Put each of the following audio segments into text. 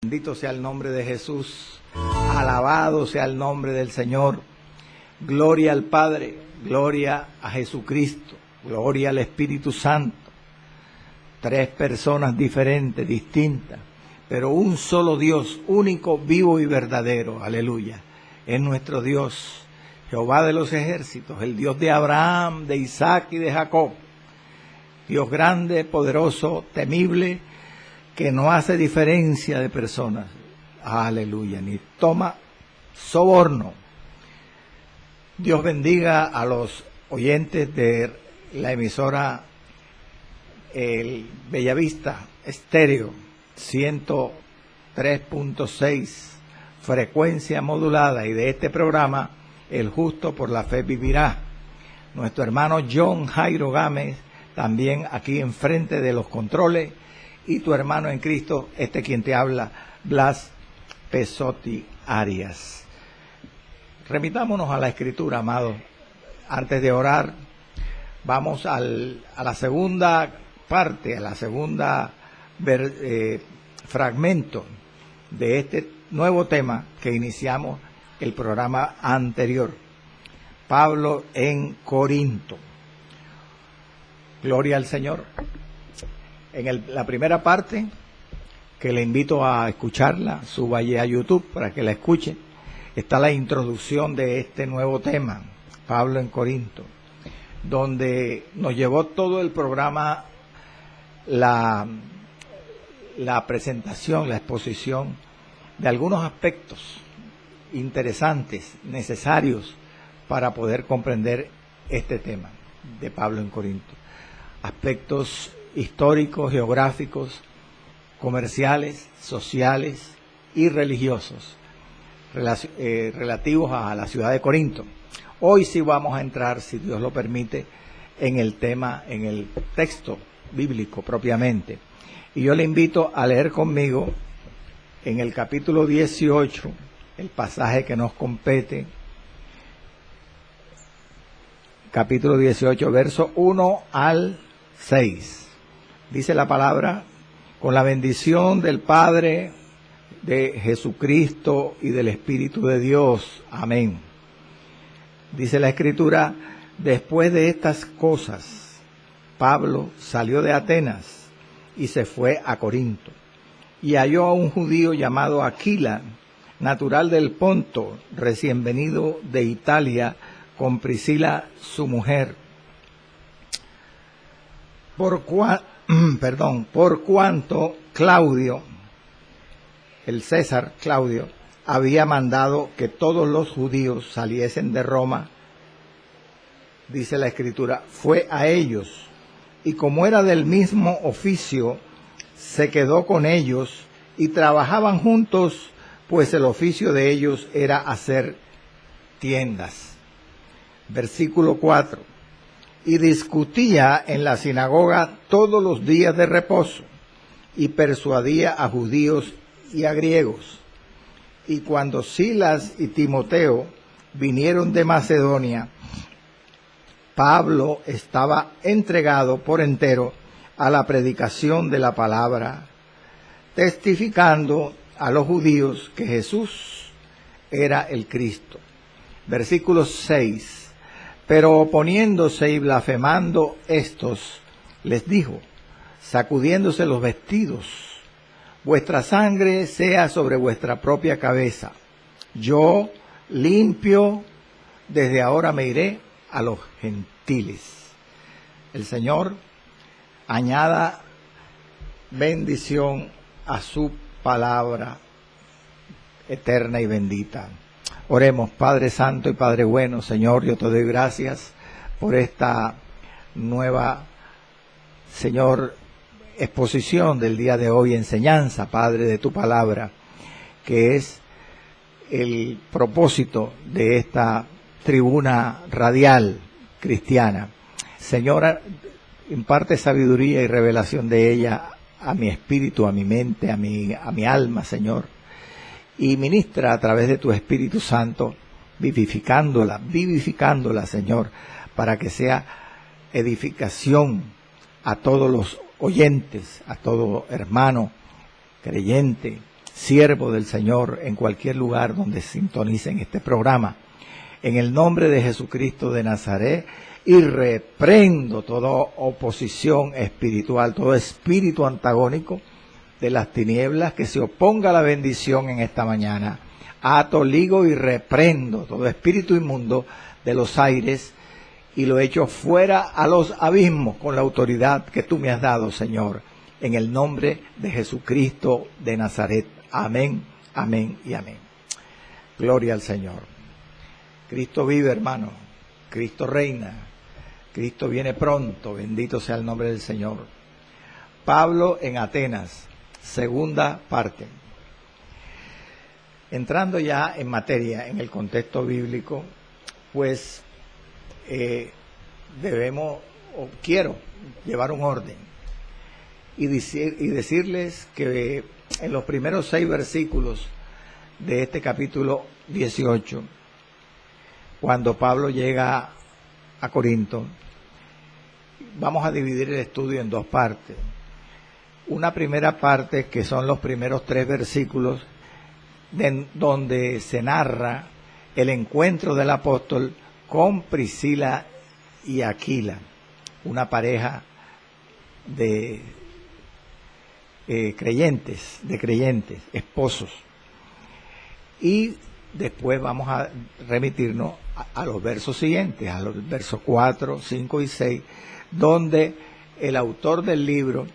Bendito sea el nombre de Jesús, alabado sea el nombre del Señor. Gloria al Padre, gloria a Jesucristo, gloria al Espíritu Santo. Tres personas diferentes, distintas, pero un solo Dios, único, vivo y verdadero. Aleluya. Es nuestro Dios, Jehová de los ejércitos, el Dios de Abraham, de Isaac y de Jacob. Dios grande, poderoso, temible, que no hace diferencia de personas. Aleluya, ni toma soborno. Dios bendiga a los oyentes de la emisora el Bellavista Estéreo 103.6 frecuencia modulada, y de este programa El Justo por la Fe Vivirá. Nuestro hermano John Jairo Gámez también aquí enfrente de los controles, y tu hermano en Cristo, quien te habla, Blas Pesotti Arias. Remitámonos a la Escritura, amado. Antes de orar, vamos a la segunda parte, a la segunda fragmento de este nuevo tema que iniciamos el programa anterior. Pablo en Corinto. Gloria al Señor. En la primera parte, que le invito a escucharla, suba allí a YouTube para que la escuche, está la introducción de este nuevo tema, Pablo en Corinto, donde nos llevó todo el programa la presentación, la exposición de algunos aspectos interesantes, necesarios para poder comprender este tema de Pablo en Corinto. Aspectos históricos, geográficos, comerciales, sociales y religiosos relativos a la ciudad de Corinto. Hoy sí vamos a entrar, si Dios lo permite, en el tema, en el texto bíblico propiamente. Y yo le invito a leer conmigo en el capítulo 18, el pasaje que nos compete, capítulo 18, verso 1 al 6. Dice la palabra: con la bendición del Padre, de Jesucristo y del Espíritu de Dios. Amén. Dice la Escritura: después de estas cosas, Pablo salió de Atenas y se fue a Corinto, y halló a un judío llamado Aquila, natural del Ponto, recién venido de Italia, con Priscila su mujer. Por cuanto Claudio, el César Claudio, había mandado que todos los judíos saliesen de Roma, dice la Escritura, fue a ellos, y como era del mismo oficio, se quedó con ellos y trabajaban juntos, pues el oficio de ellos era hacer tiendas. Versículo 4. Y discutía en la sinagoga todos los días de reposo, y persuadía a judíos y a griegos. Y cuando Silas y Timoteo vinieron de Macedonia, Pablo estaba entregado por entero a la predicación de la palabra, testificando a los judíos que Jesús era el Cristo. Versículo 6. Pero oponiéndose y blasfemando estos, les dijo, sacudiéndose los vestidos, vuestra sangre sea sobre vuestra propia cabeza. Yo, limpio, desde ahora me iré a los gentiles. El Señor añada bendición a su palabra eterna y bendita. Oremos. Padre Santo y Padre bueno, Señor, yo te doy gracias por esta nueva, Señor, exposición del día de hoy, enseñanza, Padre, de tu palabra, que es el propósito de esta tribuna radial cristiana. Señora, imparte sabiduría y revelación de ella a mi espíritu, a mi mente, a mi alma, Señor, y ministra a través de tu Espíritu Santo, vivificándola, Señor, para que sea edificación a todos los oyentes, a todo hermano creyente, siervo del Señor en cualquier lugar donde sintonicen este programa. En el nombre de Jesucristo de Nazaret, y reprendo toda oposición espiritual, todo espíritu antagónico de las tinieblas que se oponga a la bendición en esta mañana. Ato, ligo y reprendo todo espíritu inmundo de los aires y lo echo fuera a los abismos con la autoridad que tú me has dado, Señor, en el nombre de Jesucristo de Nazaret. Amén, amén y amén. Gloria al Señor. Cristo vive, hermano. Cristo reina. Cristo viene pronto. Bendito sea el nombre del Señor. Pablo en Atenas, segunda parte. Entrando ya en materia, en el contexto bíblico, pues quiero llevar un orden y decirles que en los primeros 6 versículos de este capítulo 18, cuando Pablo llega a Corinto, vamos a dividir el estudio en 2 partes. Una primera parte que son los primeros 3 versículos donde se narra el encuentro del apóstol con Priscila y Aquila, una pareja de creyentes, esposos. Y después vamos a remitirnos a los versos siguientes, a los versos 4, 5 y 6, donde el autor del libro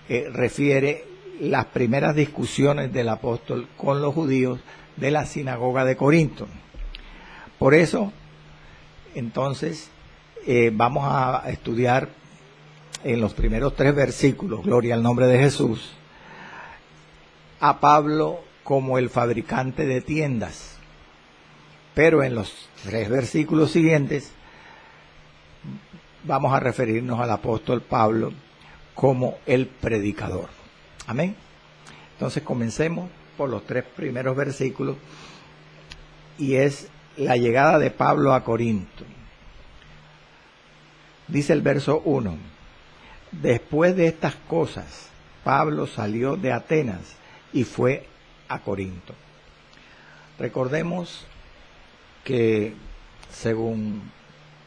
refiere las primeras discusiones del apóstol con los judíos de la sinagoga de Corinto. Por eso, entonces, vamos a estudiar en los primeros 3 versículos, gloria al nombre de Jesús, a Pablo como el fabricante de tiendas. Pero en los 3 versículos siguientes vamos a referirnos al apóstol Pablo como el predicador. Amén. Entonces comencemos por los 3 primeros versículos y es la llegada de Pablo a Corinto. Dice el verso 1: después de estas cosas, Pablo salió de Atenas y fue a Corinto. Recordemos que según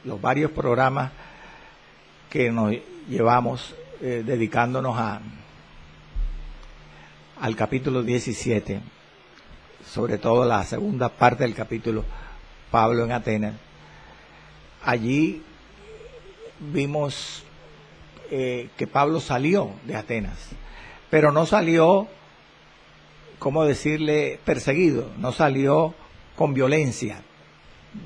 los varios programas que nos llevamos dedicándonos al capítulo 17, sobre todo la segunda parte del capítulo, Pablo en Atenas, allí vimos que Pablo salió de Atenas, pero no salió, ¿cómo decirle?, perseguido, no salió con violencia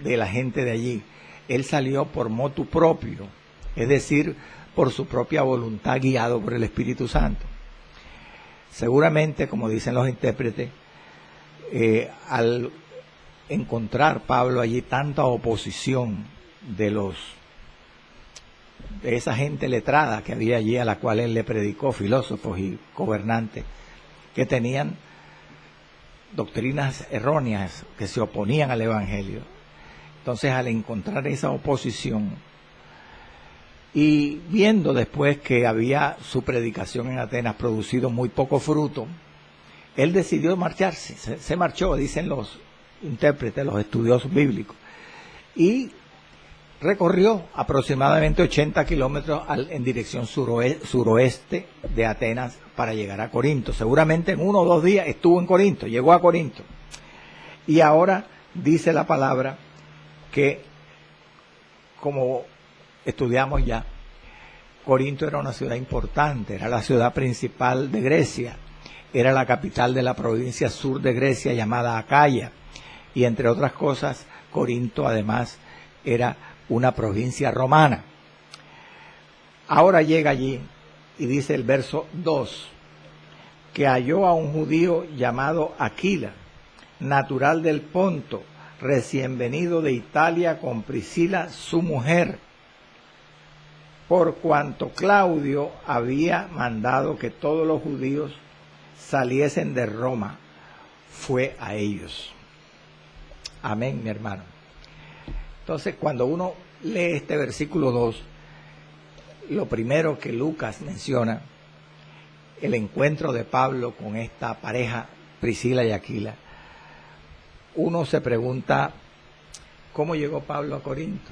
de la gente de allí. Él salió por motu propio, es decir, por su propia voluntad, guiado por el Espíritu Santo. Seguramente, como dicen los intérpretes, al encontrar Pablo allí tanta oposición de esa gente letrada que había allí, a la cual él le predicó, filósofos y gobernantes, que tenían doctrinas erróneas que se oponían al Evangelio. Entonces, al encontrar esa oposición y viendo después que había su predicación en Atenas producido muy poco fruto, él decidió marcharse. Se marchó, dicen los intérpretes, los estudiosos bíblicos, y recorrió aproximadamente 80 kilómetros en dirección suroeste de Atenas para llegar a Corinto. Seguramente en 1 o 2 días estuvo en Corinto, llegó a Corinto. Y ahora dice la palabra que, como estudiamos ya, Corinto era una ciudad importante, era la ciudad principal de Grecia, era la capital de la provincia sur de Grecia llamada Acaya, y entre otras cosas, Corinto además era una provincia romana. Ahora llega allí y dice el verso 2, que halló a un judío llamado Aquila, natural del Ponto, recién venido de Italia con Priscila su mujer, por cuanto Claudio había mandado que todos los judíos saliesen de Roma, fue a ellos. Amén, mi hermano. Entonces, cuando uno lee este versículo 2, lo primero que Lucas menciona, el encuentro de Pablo con esta pareja Priscila y Aquila, uno se pregunta, ¿cómo llegó Pablo a Corinto?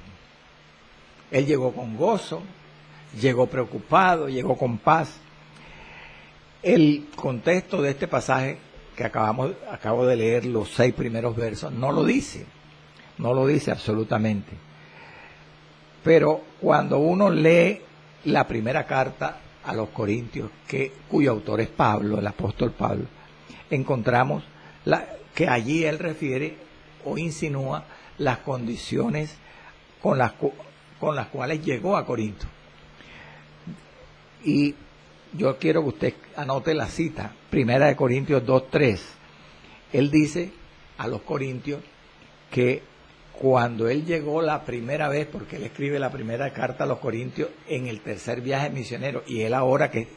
Él llegó con gozo, llegó preocupado, llegó con paz. El contexto de este pasaje que acabo de leer, los 6 primeros versos, no lo dice absolutamente. Pero cuando uno lee la primera carta a los Corintios, cuyo autor es Pablo, el apóstol Pablo, encontramos que allí él refiere o insinúa las condiciones con las cuales llegó a Corinto. Y yo quiero que usted anote la cita, Primera de Corintios 2:3. Él dice a los corintios que cuando él llegó la primera vez, porque él escribe la primera carta a los corintios en el tercer viaje misionero, y él ahora que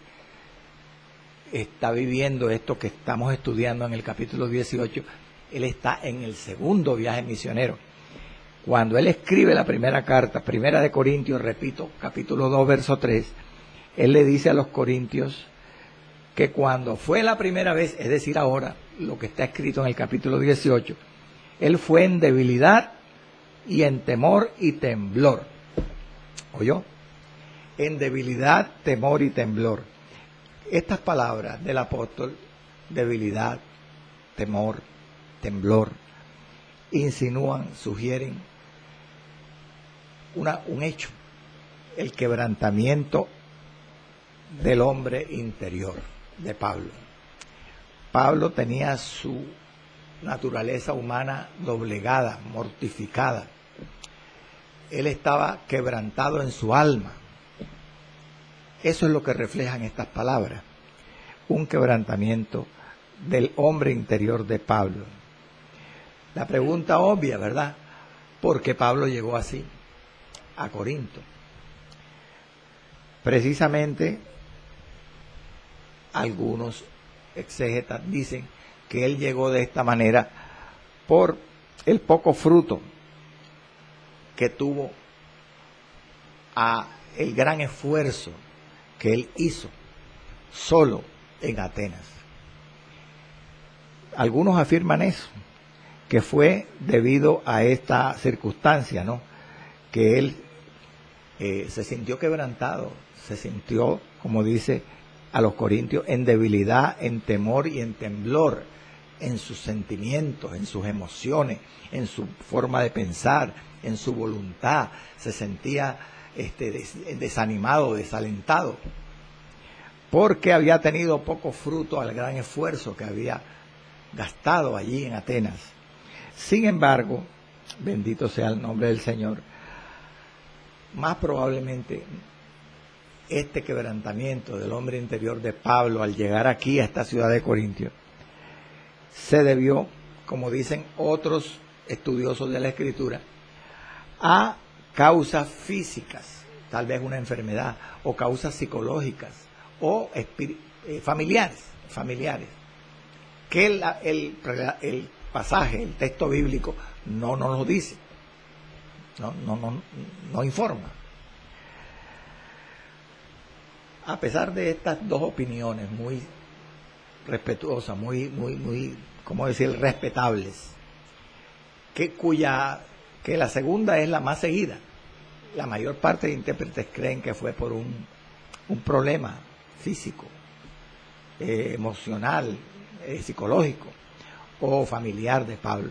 está viviendo esto que estamos estudiando en el capítulo 18, él está en el segundo viaje misionero. Cuando él escribe la primera carta, Primera de Corintios, repito, capítulo 2, verso 3, él le dice a los corintios que cuando fue la primera vez, es decir, ahora, lo que está escrito en el capítulo 18, él fue en debilidad y en temor y temblor. ¿Oyó? En debilidad, temor y temblor. Estas palabras del apóstol, debilidad, temor, temblor, insinúan, sugieren un hecho, el quebrantamiento del hombre interior de Pablo. Pablo tenía su naturaleza humana doblegada, mortificada. Él estaba quebrantado en su alma. Eso es lo que reflejan estas palabras. Un quebrantamiento del hombre interior de Pablo. La pregunta obvia, ¿verdad? ¿Por qué Pablo llegó así a Corinto? Precisamente, algunos exégetas dicen que él llegó de esta manera por el poco fruto que tuvo a el gran esfuerzo que él hizo solo en Atenas. Algunos afirman eso, que fue debido a esta circunstancia, ¿no? Que él se sintió quebrantado, se sintió, como dice a los corintios, en debilidad, en temor y en temblor, en sus sentimientos, en sus emociones, en su forma de pensar, en su voluntad. Se sentía desanimado, desalentado, porque había tenido poco fruto al gran esfuerzo que había gastado allí en Atenas. Sin embargo, bendito sea el nombre del Señor, más probablemente este quebrantamiento del hombre interior de Pablo al llegar aquí a esta ciudad de Corintios se debió, como dicen otros estudiosos de la Escritura, a causas físicas, tal vez una enfermedad, o causas psicológicas o familiares, que el pasaje, el texto bíblico no nos lo dice, no informa. A pesar de estas dos opiniones muy respetuosas, muy, ¿cómo decir?, respetables, que la segunda es la más seguida. La mayor parte de intérpretes creen que fue por un problema físico, emocional, psicológico o familiar de Pablo.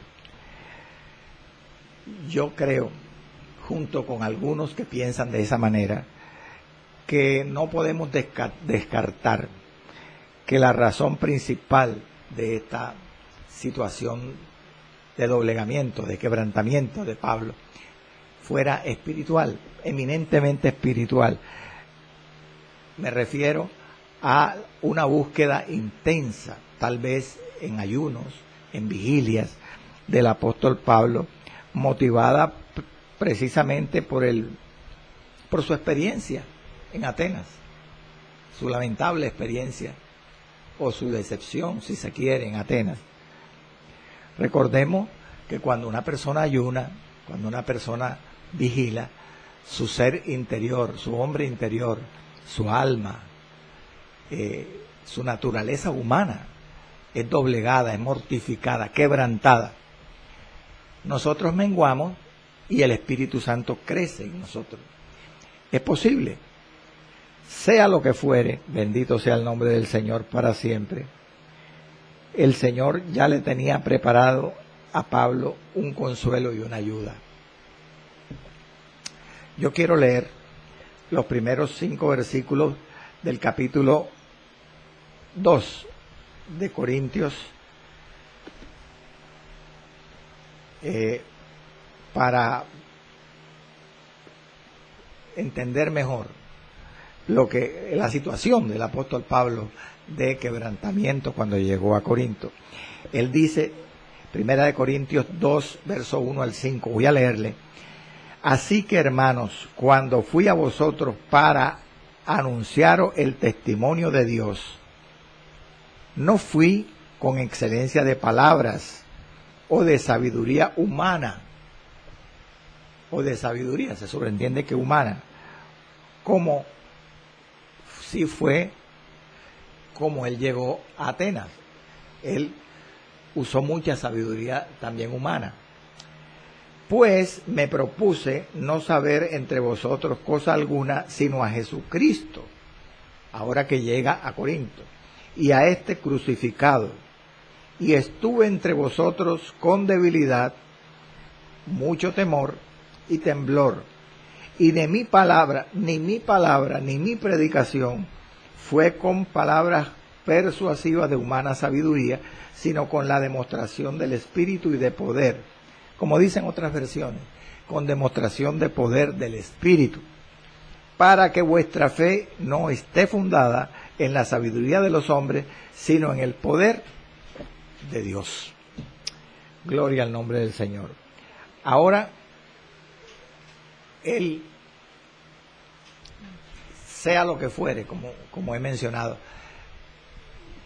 Yo creo, junto con algunos que piensan de esa manera, que no podemos descartar que la razón principal de esta situación de doblegamiento, de quebrantamiento de Pablo, fuera espiritual, eminentemente espiritual. Me refiero a una búsqueda intensa, tal vez en ayunos, en vigilias, del apóstol Pablo, motivada precisamente por su experiencia en Atenas, su lamentable experiencia, o su decepción, si se quiere, en Atenas. Recordemos que cuando una persona ayuna, cuando una persona vigila, su ser interior, su hombre interior, su alma, su naturaleza humana, es doblegada, es mortificada, quebrantada. Nosotros menguamos y el Espíritu Santo crece en nosotros. Es posible. Sea lo que fuere, bendito sea el nombre del Señor para siempre. El Señor ya le tenía preparado a Pablo un consuelo y una ayuda. Yo quiero leer los primeros 5 versículos del capítulo 2 de Corintios para entender mejor la situación del apóstol Pablo de quebrantamiento cuando llegó a Corinto. Él dice, 1 Corintios 2, verso 1 al 5, voy a leerle. Así que, hermanos, cuando fui a vosotros para anunciaros el testimonio de Dios, no fui con excelencia de palabras o de sabiduría humana, o de sabiduría, se sobreentiende que humana, como si fue como él llegó a Atenas. Él usó mucha sabiduría también humana. Pues me propuse no saber entre vosotros cosa alguna, sino a Jesucristo, ahora que llega a Corinto, y a este crucificado. Y estuve entre vosotros con debilidad, mucho temor y temblor. Y de mi palabra, ni mi predicación fue con palabras persuasivas de humana sabiduría, sino con la demostración del Espíritu y de poder, como dicen otras versiones, con demostración de poder del Espíritu, para que vuestra fe no esté fundada en la sabiduría de los hombres, sino en el poder de Dios. Gloria al nombre del Señor. Ahora, él, sea lo que fuere, como he mencionado,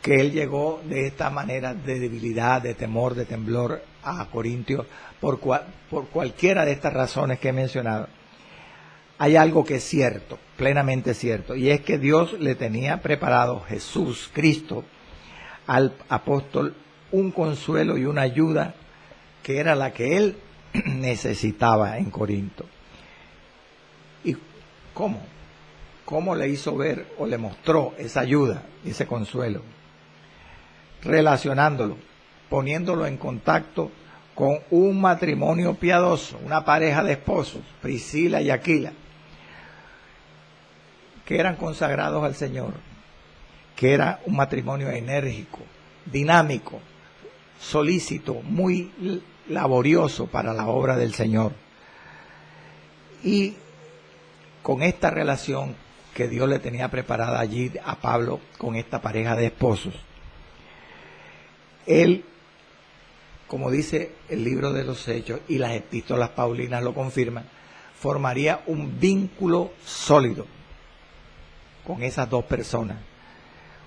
que él llegó de esta manera de debilidad, de temor, de temblor a Corintios, por cualquiera de estas razones que he mencionado. Hay algo que es cierto, plenamente cierto, y es que Dios le tenía preparado, Jesús, Cristo, al apóstol, un consuelo y una ayuda que era la que él necesitaba en Corinto. ¿Y cómo? ¿Cómo le hizo ver o le mostró esa ayuda, ese consuelo? Relacionándolo, poniéndolo en contacto con un matrimonio piadoso, una pareja de esposos, Priscila y Aquila, que eran consagrados al Señor, que era un matrimonio enérgico, dinámico, solícito, muy laborioso para la obra del Señor. Y con esta relación que Dios le tenía preparada allí a Pablo con esta pareja de esposos, él, como dice el libro de los Hechos y las epístolas paulinas lo confirman, formaría un vínculo sólido con esas dos personas,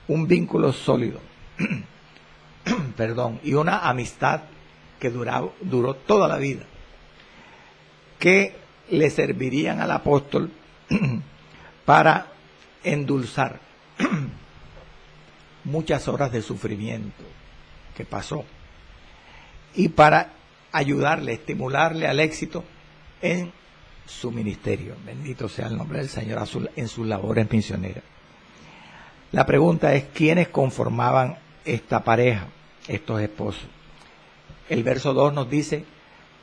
un vínculo sólido, perdón, y una amistad que duró toda la vida, que le servirían al apóstol para endulzar muchas horas de sufrimiento que pasó y para ayudarle, estimularle al éxito en su ministerio. Bendito sea el nombre del Señor en sus labores misioneras. La pregunta es, ¿quiénes conformaban esta pareja, estos esposos? El verso 2 nos dice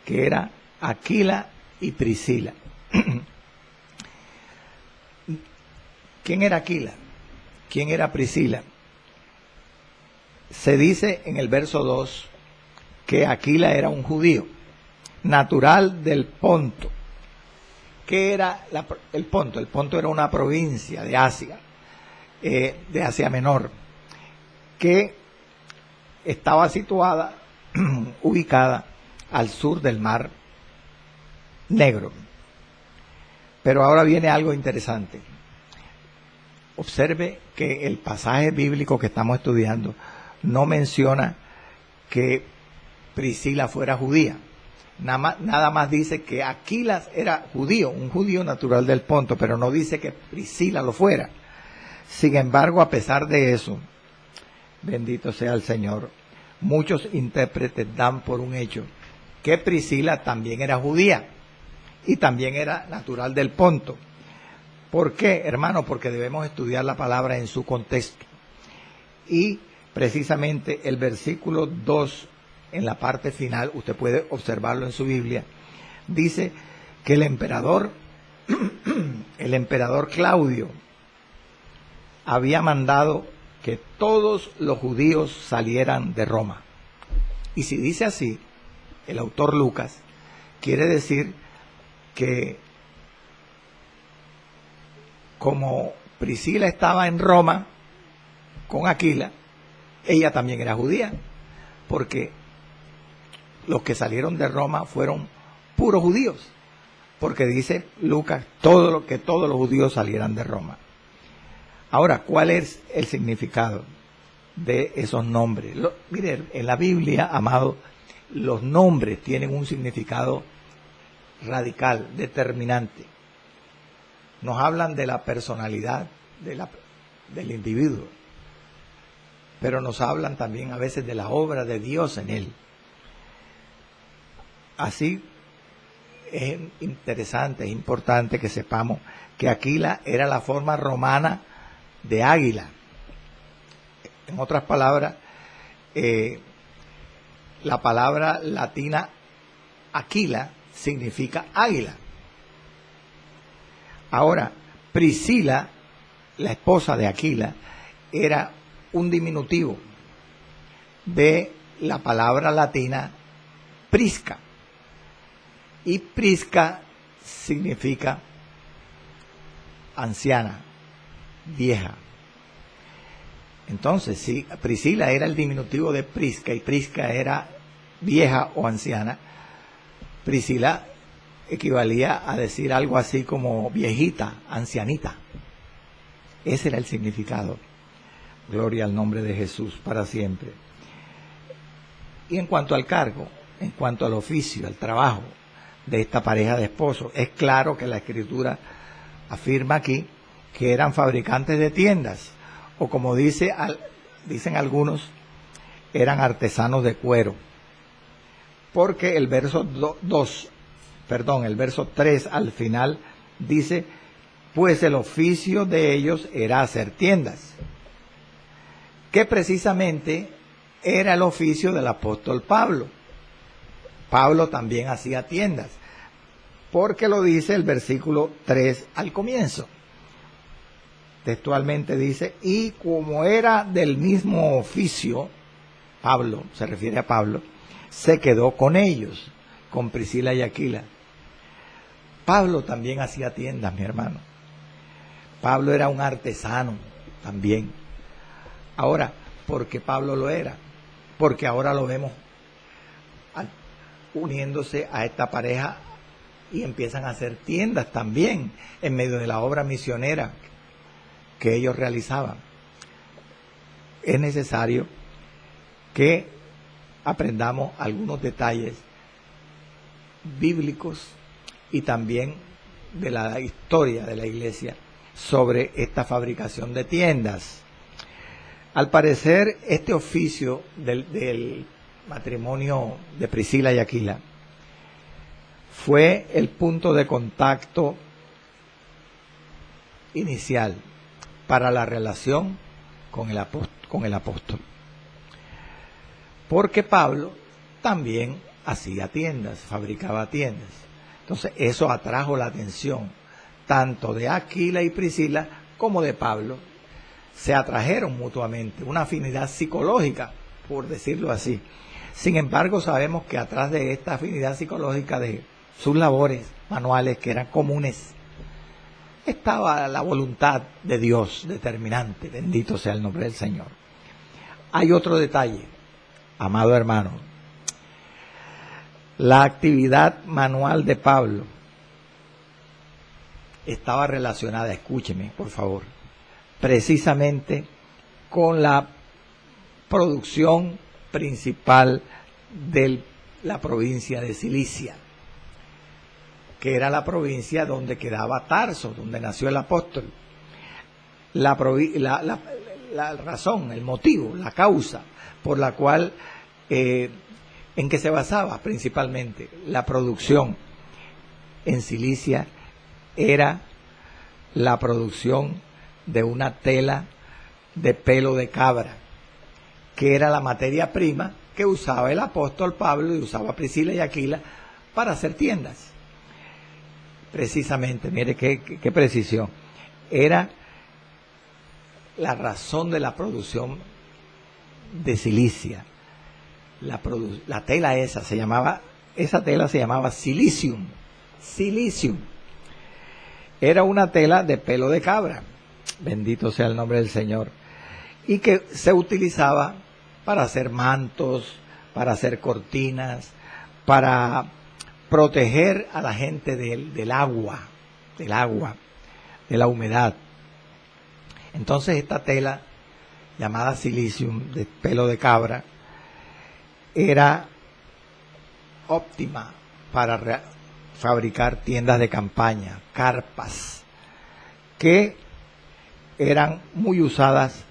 que era Aquila y Priscila. ¿Quién era Aquila? ¿Quién era Priscila? Se dice en el verso 2 que Aquila era un judío, natural del Ponto. ¿Qué era el Ponto? El Ponto era una provincia de Asia Menor, que estaba situada, ubicada al sur del Mar Negro. Pero ahora viene algo interesante. Observe que el pasaje bíblico que estamos estudiando no menciona que Priscila fuera judía. Nada más dice que Aquila era judío, un judío natural del Ponto, pero no dice que Priscila lo fuera. Sin embargo, a pesar de eso, Bendito sea el Señor. Muchos intérpretes dan por un hecho que Priscila también era judía y también era natural del Ponto. ¿Por qué, hermano? Porque debemos estudiar la palabra en su contexto. Y precisamente el versículo 2, en la parte final, usted puede observarlo en su Biblia, dice que el emperador Claudio había mandado que todos los judíos salieran de Roma. Y si dice así, el autor Lucas, quiere decir que como Priscila estaba en Roma con Aquila, ella también era judía, porque los que salieron de Roma fueron puros judíos, porque dice Lucas que todos los judíos salieran de Roma. Ahora, ¿cuál es el significado de esos nombres? Mire, en la Biblia, amado, los nombres tienen un significado radical, determinante. Nos hablan de la personalidad del individuo, pero nos hablan también a veces de la obra de Dios en él. Así es interesante, es importante que sepamos que Aquila era la forma romana de águila. En otras palabras, la palabra latina Aquila significa águila. Ahora, Priscila, la esposa de Aquila, era un diminutivo de la palabra latina Prisca. Y Prisca significa anciana, vieja. Entonces, si Priscila era el diminutivo de Prisca y Prisca era vieja o anciana, Priscila equivalía a decir algo así como viejita, ancianita. Ese era el significado. Gloria al nombre de Jesús para siempre. Y en cuanto al cargo, en cuanto al oficio, al trabajo de esta pareja de esposos, es claro que la Escritura afirma aquí que eran fabricantes de tiendas, o como dicen algunos, eran artesanos de cuero. Porque el verso 3 al final dice, pues el oficio de ellos era hacer tiendas, que precisamente era el oficio del apóstol Pablo. Pablo también hacía tiendas, porque lo dice el versículo 3 al comienzo. Textualmente dice, y como era del mismo oficio, Pablo, se refiere a Pablo, se quedó con ellos, con Priscila y Aquila. Pablo también hacía tiendas, mi hermano. Pablo era un artesano también. Ahora, ¿por qué Pablo lo era? Porque ahora lo vemos uniéndose a esta pareja y empiezan a hacer tiendas también en medio de la obra misionera que ellos realizaban. Es necesario que aprendamos algunos detalles bíblicos y también de la historia de la iglesia sobre esta fabricación de tiendas. Al parecer, este oficio del matrimonio de Priscila y Aquila fue el punto de contacto inicial para la relación con el apóstol. Porque Pablo también hacía tiendas, fabricaba tiendas. Entonces eso atrajo la atención tanto de Aquila y Priscila como de Pablo. Se atrajeron mutuamente, una afinidad psicológica, por decirlo así. Sin embargo, sabemos que atrás de esta afinidad psicológica de sus labores manuales que eran comunes, estaba la voluntad de Dios determinante. Bendito sea el nombre del Señor. Hay otro detalle, amado hermano. La actividad manual de Pablo estaba relacionada, escúcheme por favor, precisamente con la producción principal de la provincia de Cilicia, que era la provincia donde quedaba Tarso, donde nació el apóstol. La la razón, el motivo, la causa por la cual, en que se basaba principalmente la producción en Cilicia, era la producción de una tela de pelo de cabra, que era la materia prima que usaba el apóstol Pablo y usaba Priscila y Aquila para hacer tiendas. Precisamente, mire qué precisión. Era la razón de la producción de Cilicia. La tela esa tela se llamaba silicium. Silicium. Era una tela de pelo de cabra. Bendito sea el nombre del Señor. Y que se utilizaba para hacer mantos, para hacer cortinas, para proteger a la gente del agua, de la humedad. Entonces esta tela, llamada silicium, de pelo de cabra, era óptima para fabricar tiendas de campaña, carpas, que eran muy usadas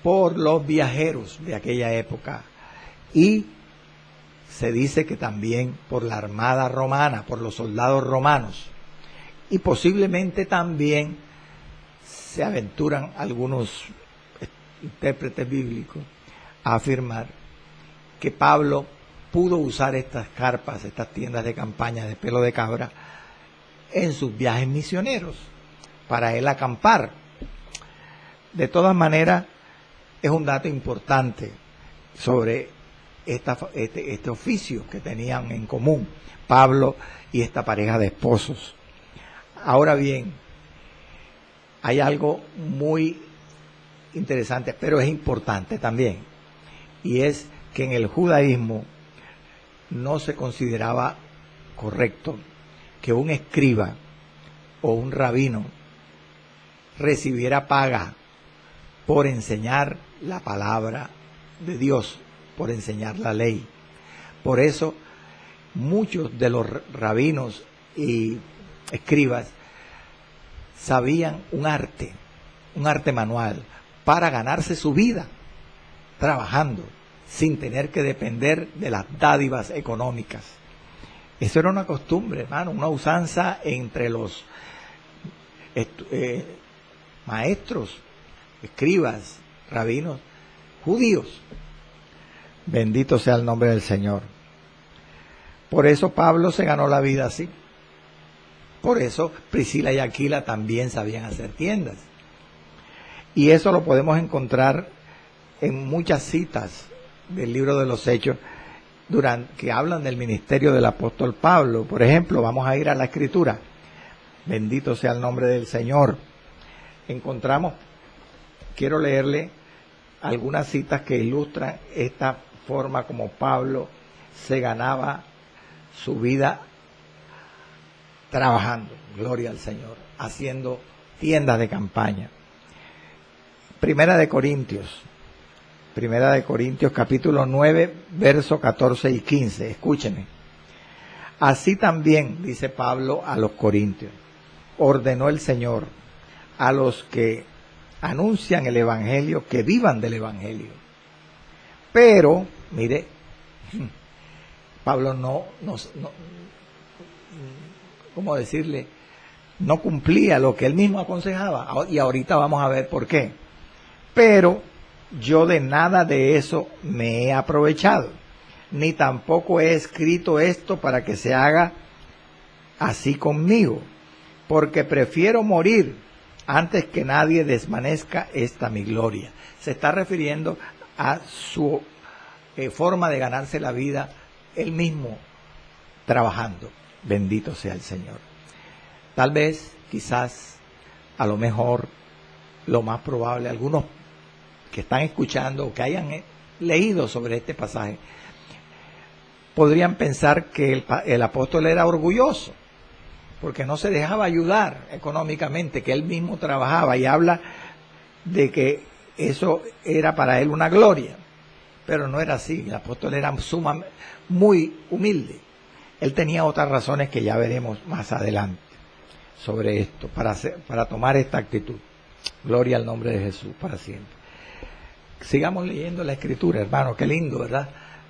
por los viajeros de aquella época, y se dice que también por la armada romana, por los soldados romanos, y posiblemente también se aventuran algunos intérpretes bíblicos a afirmar que Pablo pudo usar estas carpas, estas tiendas de campaña de pelo de cabra, en sus viajes misioneros, para él acampar. De todas maneras, es un dato importante sobre este oficio que tenían en común Pablo y esta pareja de esposos. Ahora bien, hay algo muy interesante, pero es importante también, y es que en el judaísmo no se consideraba correcto que un escriba o un rabino recibiera paga por enseñar la palabra de Dios, por enseñar la ley. Por eso muchos de los rabinos y escribas sabían un arte manual para ganarse su vida trabajando sin tener que depender de las dádivas económicas. Eso era una costumbre, hermano, una usanza entre los maestros, escribas, rabinos, judíos. Bendito sea el nombre del Señor. Por eso Pablo se ganó la vida así. Por eso Priscila y Aquila también sabían hacer tiendas. Y eso lo podemos encontrar en muchas citas del libro de los Hechos que hablan del ministerio del apóstol Pablo. Por ejemplo, vamos a ir a la Escritura. Bendito sea el nombre del Señor. Quiero leerle algunas citas que ilustran esta forma como Pablo se ganaba su vida trabajando, gloria al Señor, haciendo tiendas de campaña. Primera de Corintios capítulo 9, versos 14 y 15. Escúcheme. Así también, dice Pablo a los corintios, ordenó el Señor a los que anuncian el evangelio que vivan del evangelio. Pero, mire, Pablo no ¿cómo decirle? No cumplía lo que él mismo aconsejaba, y ahorita vamos a ver por qué. Pero yo de nada de eso me he aprovechado, ni tampoco he escrito esto para que se haga así conmigo, porque prefiero morir antes que nadie desvanezca esta mi gloria. Se está refiriendo a su forma de ganarse la vida él mismo trabajando. Bendito sea el Señor. Tal vez, quizás, a lo mejor, lo más probable, algunos que están escuchando o que hayan leído sobre este pasaje, podrían pensar que el apóstol era orgulloso, porque no se dejaba ayudar económicamente, que él mismo trabajaba, y habla de que eso era para él una gloria. Pero no era así. El apóstol era muy humilde. Él tenía otras razones que ya veremos más adelante sobre esto, para tomar esta actitud. Gloria al nombre de Jesús para siempre. Sigamos leyendo la Escritura, hermano, qué lindo, ¿verdad?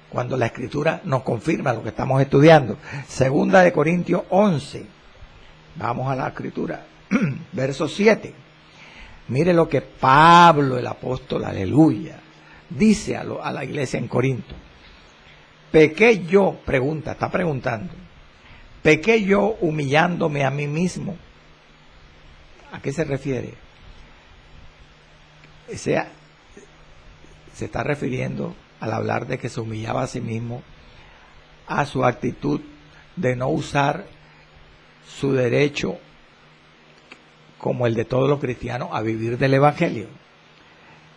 Cuando la Escritura nos confirma lo que estamos estudiando. Segunda de Corintios 11. Vamos a la Escritura. Verso 7. Mire lo que Pablo, el apóstol, aleluya, dice a la iglesia en Corinto. ¿Pequé yo? Está preguntando. ¿Pequé yo humillándome a mí mismo? ¿A qué se refiere? Se está refiriendo, al hablar de que se humillaba a sí mismo, a su actitud de no usar su derecho, como el de todos los cristianos, a vivir del Evangelio.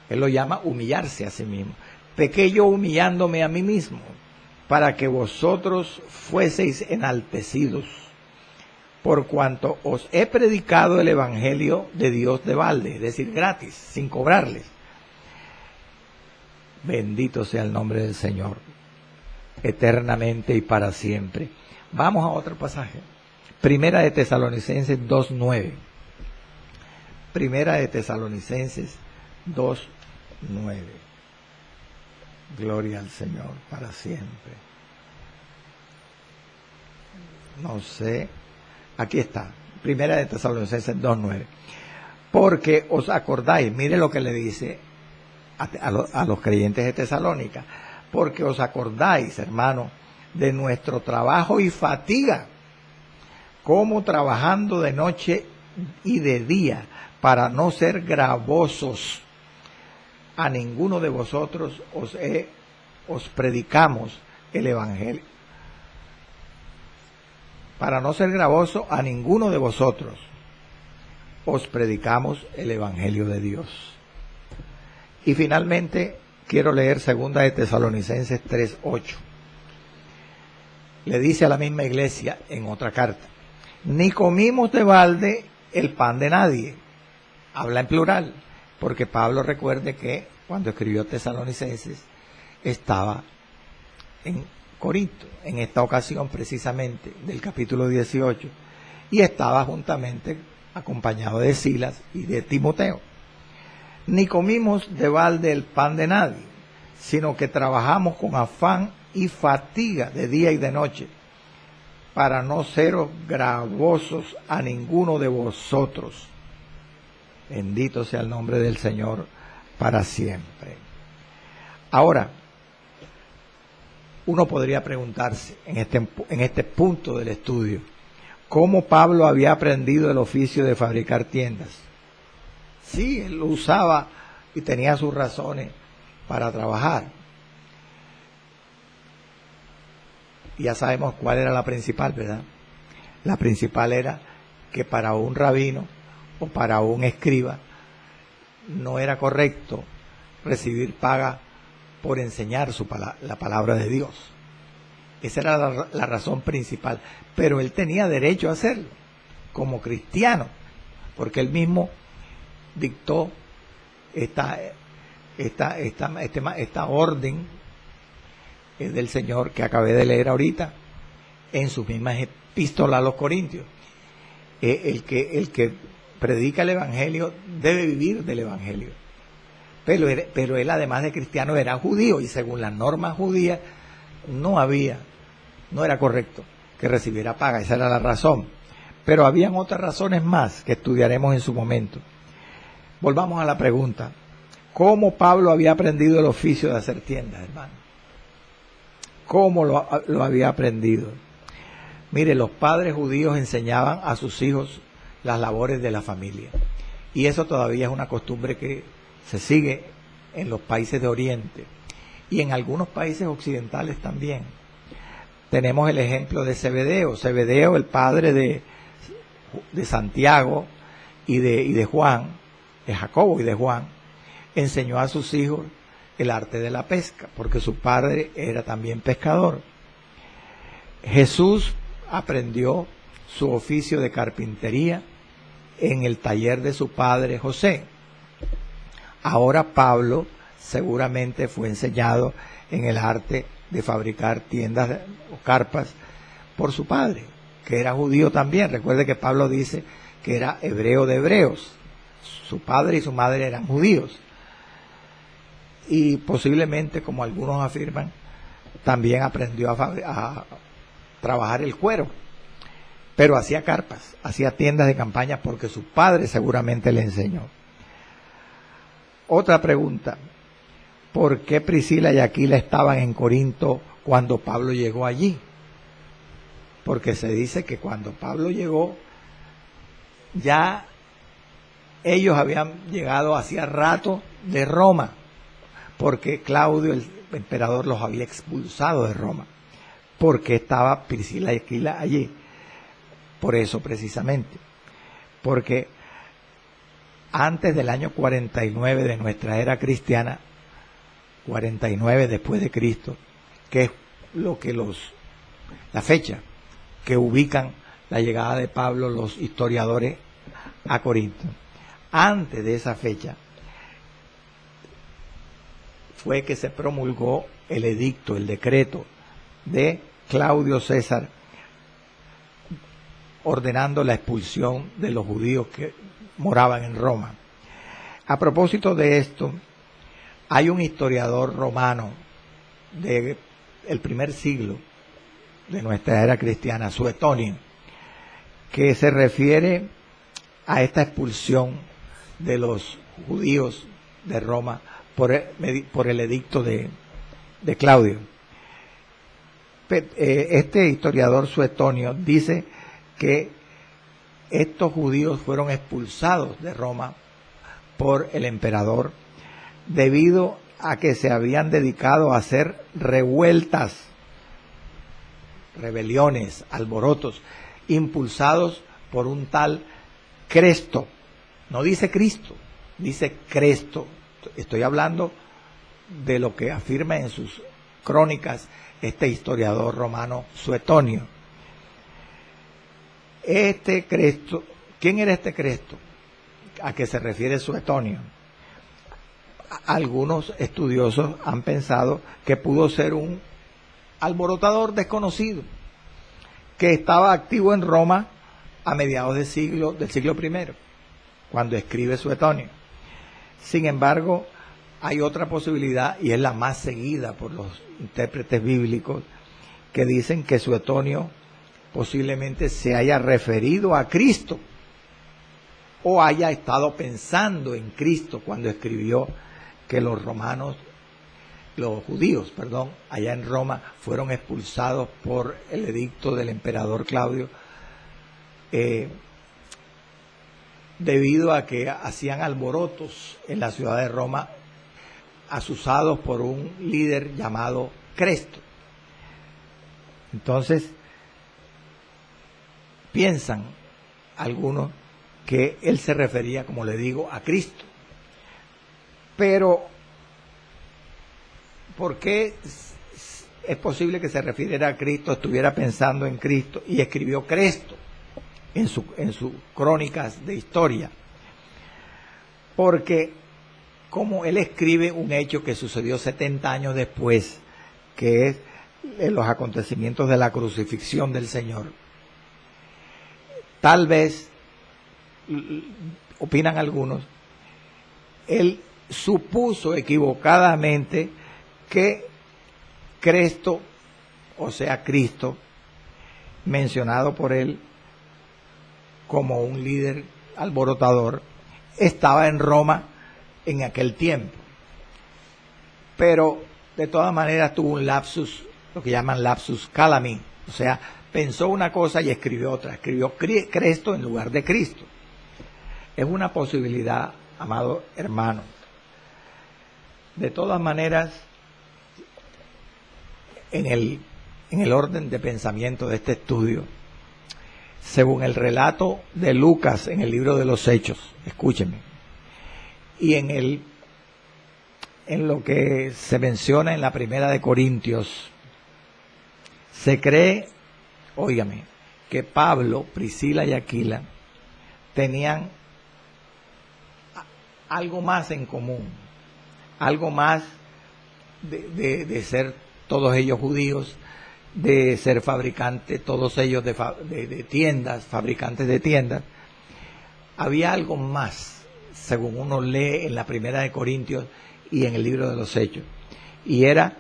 Él lo llama humillarse a sí mismo. Pequé yo humillándome a mí mismo, para que vosotros fueseis enaltecidos, por cuanto os he predicado el Evangelio de Dios de balde, es decir, gratis, sin cobrarles. Bendito sea el nombre del Señor, eternamente y para siempre. Vamos a otro pasaje. Primera de Tesalonicenses 2:9. Primera de Tesalonicenses 2:9. Gloria al Señor para siempre. No sé. Aquí está. Primera de Tesalonicenses 2:9. Porque os acordáis, mire lo que le dice a los creyentes de Tesalónica. Porque os acordáis, hermano, de nuestro trabajo y fatiga, como trabajando de noche y de día, para no ser gravosos a ninguno de vosotros, os predicamos el Evangelio. Para no ser gravoso a ninguno de vosotros, os predicamos el Evangelio de Dios. Y finalmente, quiero leer segunda de Tesalonicenses 3:8. Le dice a la misma iglesia en otra carta: ni comimos de balde el pan de nadie. Habla en plural, porque Pablo, recuerde que cuando escribió Tesalonicenses estaba en Corinto, en esta ocasión precisamente del capítulo 18, y estaba juntamente acompañado de Silas y de Timoteo. Ni comimos de balde el pan de nadie, sino que trabajamos con afán y fatiga de día y de noche, para no seros gravosos a ninguno de vosotros. Bendito sea el nombre del Señor para siempre. Ahora, uno podría preguntarse en este punto del estudio, ¿cómo Pablo había aprendido el oficio de fabricar tiendas? Sí, él lo usaba y tenía sus razones para trabajar. Y ya sabemos cuál era la principal, ¿verdad? La principal era que para un rabino o para un escriba no era correcto recibir paga por enseñar la palabra de Dios. Esa era la razón principal. Pero él tenía derecho a hacerlo como cristiano, porque él mismo dictó esta orden del Señor que acabé de leer ahorita en sus mismas epístolas a los Corintios. El que predica el Evangelio debe vivir del Evangelio. Pero él, además de cristiano, era judío, y según las normas judías no era correcto que recibiera paga. Esa era la razón. Pero habían otras razones más que estudiaremos en su momento. Volvamos a la pregunta: ¿cómo Pablo había aprendido el oficio de hacer tiendas, hermano? ¿Cómo lo había aprendido? Mire, los padres judíos enseñaban a sus hijos las labores de la familia. Y eso todavía es una costumbre que se sigue en los países de Oriente y en algunos países occidentales también. Tenemos el ejemplo de Zebedeo. Zebedeo, el padre de Santiago y de Juan, de Jacobo y de Juan, enseñó a sus hijos el arte de la pesca, porque su padre era también pescador. Jesús aprendió su oficio de carpintería en el taller de su padre José. Ahora Pablo seguramente fue enseñado en el arte de fabricar tiendas o carpas por su padre, que era judío también. Recuerde que Pablo dice que era hebreo de hebreos. Su padre y su madre eran judíos. Y posiblemente, como algunos afirman, también aprendió a trabajar el cuero. Pero hacía carpas, hacía tiendas de campaña porque su padre seguramente le enseñó. Otra pregunta: ¿por qué Priscila y Aquila estaban en Corinto cuando Pablo llegó allí? Porque se dice que cuando Pablo llegó, ya ellos habían llegado hacía rato de Roma, porque Claudio, el emperador, los había expulsado de Roma. Porque estaba Priscila y Aquila allí. Por eso precisamente, porque antes del año 49 de nuestra era cristiana, 49 después de Cristo, que es lo que la fecha que ubican la llegada de Pablo los historiadores a Corinto. Antes de esa fecha fue que se promulgó el edicto, el decreto de Claudio César, ordenando la expulsión de los judíos que moraban en Roma. A propósito de esto, hay un historiador romano del primer siglo de nuestra era cristiana, Suetonio, que se refiere a esta expulsión de los judíos de Roma por el edicto de Claudio. Este historiador Suetonio dice que estos judíos fueron expulsados de Roma por el emperador debido a que se habían dedicado a hacer revueltas, rebeliones, alborotos, impulsados por un tal Cresto. No dice Cristo, dice Cresto. Estoy hablando de lo que afirma en sus crónicas este historiador romano Suetonio. Este Cresto, ¿quién era este Cresto? ¿A qué se refiere Suetonio? Algunos estudiosos han pensado que pudo ser un alborotador desconocido que estaba activo en Roma a mediados del siglo I, cuando escribe Suetonio. Sin embargo, hay otra posibilidad, y es la más seguida por los intérpretes bíblicos, que dicen que Suetonio posiblemente se haya referido a Cristo o haya estado pensando en Cristo cuando escribió que los judíos, allá en Roma fueron expulsados por el edicto del emperador Claudio debido a que hacían alborotos en la ciudad de Roma, asusados por un líder llamado Cresto. Entonces, piensan algunos que él se refería, como le digo, a Cristo. Pero, ¿por qué es posible que se refiriera a Cristo, estuviera pensando en Cristo y escribió Cresto en sus crónicas de historia? Porque como él escribe un hecho que sucedió 70 años después, que es los acontecimientos de la crucifixión del Señor, tal vez, opinan algunos, él supuso equivocadamente que Cresto, o sea Cristo, mencionado por él como un líder alborotador, estaba en Roma en aquel tiempo. Pero de todas maneras tuvo un lapsus, lo que llaman lapsus calami, o sea, pensó una cosa y escribió otra, escribió Cresto en lugar de Cristo. Es una posibilidad, amado hermano. De todas maneras, en el orden de pensamiento de este estudio, según el relato de Lucas en el libro de los Hechos, escúchenme, y en lo que se menciona en la primera de Corintios, se cree, óigame, que Pablo, Priscila y Aquila tenían algo más en común, algo más de ser todos ellos judíos, de ser fabricantes, todos ellos de tiendas, fabricantes de tiendas. Había algo más, según uno lee en la Primera de Corintios y en el libro de los Hechos. Y era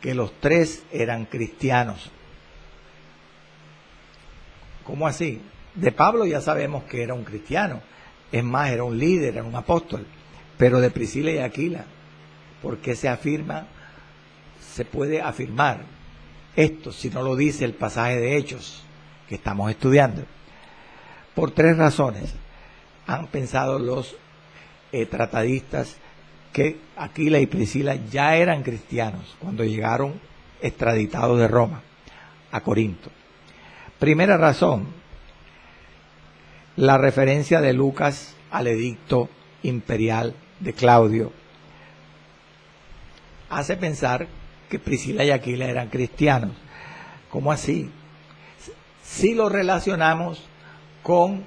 que los tres eran cristianos. ¿Cómo así? De Pablo ya sabemos que era un cristiano. Es más, era un líder, era un apóstol. Pero de Priscila y Aquila, ¿por qué se afirma? Se puede afirmar esto si no lo dice el pasaje de Hechos que estamos estudiando. Por tres razones han pensado los tratadistas que Aquila y Priscila ya eran cristianos cuando llegaron extraditados de Roma a Corinto. Primera razón, la referencia de Lucas al edicto imperial de Claudio hace pensar que Priscila y Aquila eran cristianos. ¿Cómo así? Si lo relacionamos con